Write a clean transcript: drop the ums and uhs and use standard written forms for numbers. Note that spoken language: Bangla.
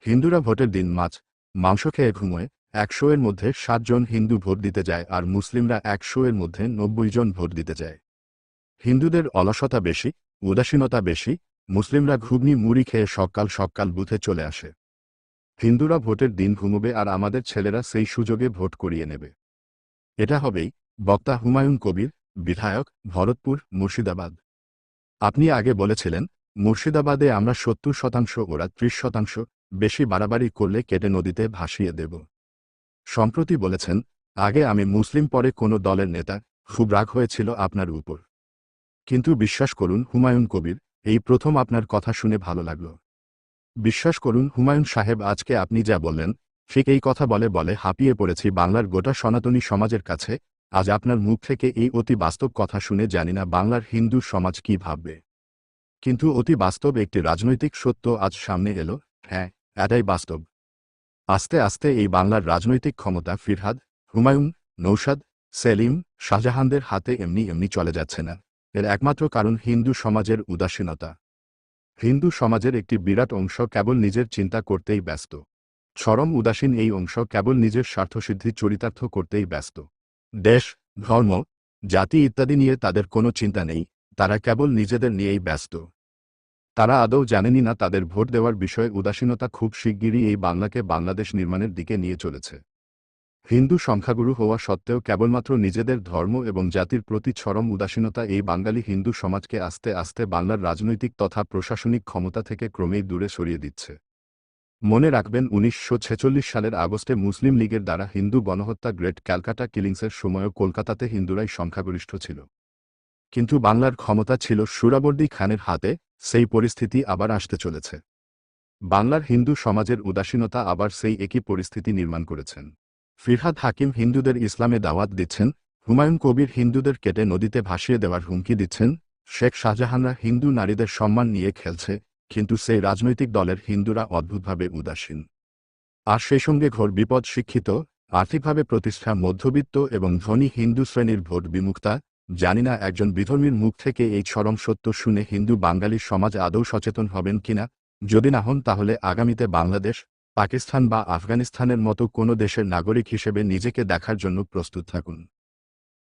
হিন্দুরা ভোটের দিন মাছ মাংস খেয়ে ঘুমোয়। ১০০ এর মধ্যে ৭ জন হিন্দু ভোট দিতে যায় আর মুসলিমরা ১০০ এর মধ্যে ৯০ জন ভোট দিতে যায়। হিন্দুদের অলসতা বেশি, উদাসীনতা বেশি। মুসলিমরা ঘুগনি মুড়ি খেয়ে সকাল সকাল বুথে চলে আসে। হিন্দুরা ভোটের দিন ঘুমোবে আর আমাদের ছেলেরা সেই সুযোগে ভোট করিয়ে নেবে। এটা হবেই। বক্তা হুমায়ুন কবির, বিধায়ক, ভরতপুর, মুর্শিদাবাদ। আপনি আগে বলেছিলেন মুর্শিদাবাদে আমরা ৭০%, ওরা ৩০%, বেশি বাড়াবাড়ি করলে কেটে নদীতে ভাসিয়ে দেব। সম্প্রতি বলেছেন আগে আমি মুসলিম, পরে কোনো দলের নেতা, খুব রাগ হয়েছিল আপনার উপর। কিন্তু বিশ্বাস করুন হুমায়ুন কবির, এই প্রথম আপনার কথা শুনে ভালো লাগলো। বিশ্বাস করুন হুমায়ুন সাহেব, আজকে আপনি যা বললেন ঠিক এই কথা বলে বলে হাঁপিয়ে পড়েছি বাংলার গোটা সনাতনী সমাজের কাছে। আজ আপনার মুখ থেকে এই অতি বাস্তব কথা শুনে জানি না বাংলার হিন্দু সমাজ কি ভাববে। কিন্তু অতি বাস্তব একটি রাজনৈতিক সত্য আজ সামনে এলো। হ্যাঁ, এটাই বাস্তব। আস্তে আস্তে এই বাংলার রাজনৈতিক ক্ষমতা ফিরহাদ, হুমায়ুন, নৌশাদ, সেলিম, শাহজাহানদের হাতে এমনি এমনি চলে যাচ্ছে না। এর একমাত্র কারণ হিন্দু সমাজের উদাসীনতা। হিন্দু সমাজের একটি বিরাট অংশ কেবল নিজের চিন্তা করতেই ব্যস্ত। চরম উদাসীন এই অংশ কেবল নিজের স্বার্থসিদ্ধি চরিতার্থ করতেই ব্যস্ত। দেশ, ধর্ম, জাতি ইত্যাদি নিয়ে তাদের কোনো চিন্তা নেই, তারা কেবল নিজেদের নিয়েই ব্যস্ত। তারা আদৌ জানেনই না তাদের ভোট দেওয়ার বিষয়ে উদাসীনতা খুব শিগগিরই এই বাংলাকে বাংলাদেশ নির্মাণের দিকে নিয়ে চলেছে। হিন্দু সংখ্যাগুরু হওয়া সত্ত্বেও কেবলমাত্র নিজেদের ধর্ম এবং জাতির প্রতি চরম উদাসীনতা এই বাঙালি হিন্দু সমাজকে আস্তে আস্তে বাংলার রাজনৈতিক তথা প্রশাসনিক ক্ষমতা থেকে ক্রমেই দূরে সরিয়ে দিচ্ছে। মনে রাখবেন ১৯৪৬ সালের আগস্টে মুসলিম লীগের দ্বারা হিন্দু গণহত্যা গ্রেট ক্যালকাটা কিলিংসের সময়ও কলকাতাতে হিন্দুরাই সংখ্যাগরিষ্ঠ ছিল। কিন্তু বাংলার ক্ষমতা ছিল সুরাবর্দী খানের হাতে। সেই পরিস্থিতি আবার আসতে চলেছে। বাংলার হিন্দু সমাজের উদাসীনতা আবার সেই একই পরিস্থিতি নির্মাণ করেছেন। ফিরহাদ হাকিম হিন্দুদের ইসলামে দাওয়াত দিচ্ছেন, হুমায়ুন কবির হিন্দুদের কেটে নদীতে ভাসিয়ে দেওয়ার হুমকি দিচ্ছেন, শেখ শাহজাহানরা হিন্দু নারীদের সম্মান নিয়ে খেলছে, কিন্তু সেই রাজনৈতিক দলের হিন্দুরা অদ্ভুতভাবে উদাসীন। আর সেই সঙ্গে ঘোর বিপদ শিক্ষিত, আর্থিকভাবে প্রতিষ্ঠা মধ্যবিত্ত এবং ধনী হিন্দু শ্রেণীর ভোট বিমুক্তা। জানি না একজন বিধর্মীর মুখ থেকে এই চরম সত্য শুনে হিন্দু বাঙালির সমাজ আদৌ সচেতন হবেন কিনা। যদি না হন তাহলে আগামীতে বাংলাদেশ, পাকিস্তান বা আফগানিস্তানের মতো কোনো দেশের নাগরিক হিসেবে নিজেকে দেখার জন্য প্রস্তুত থাকুন।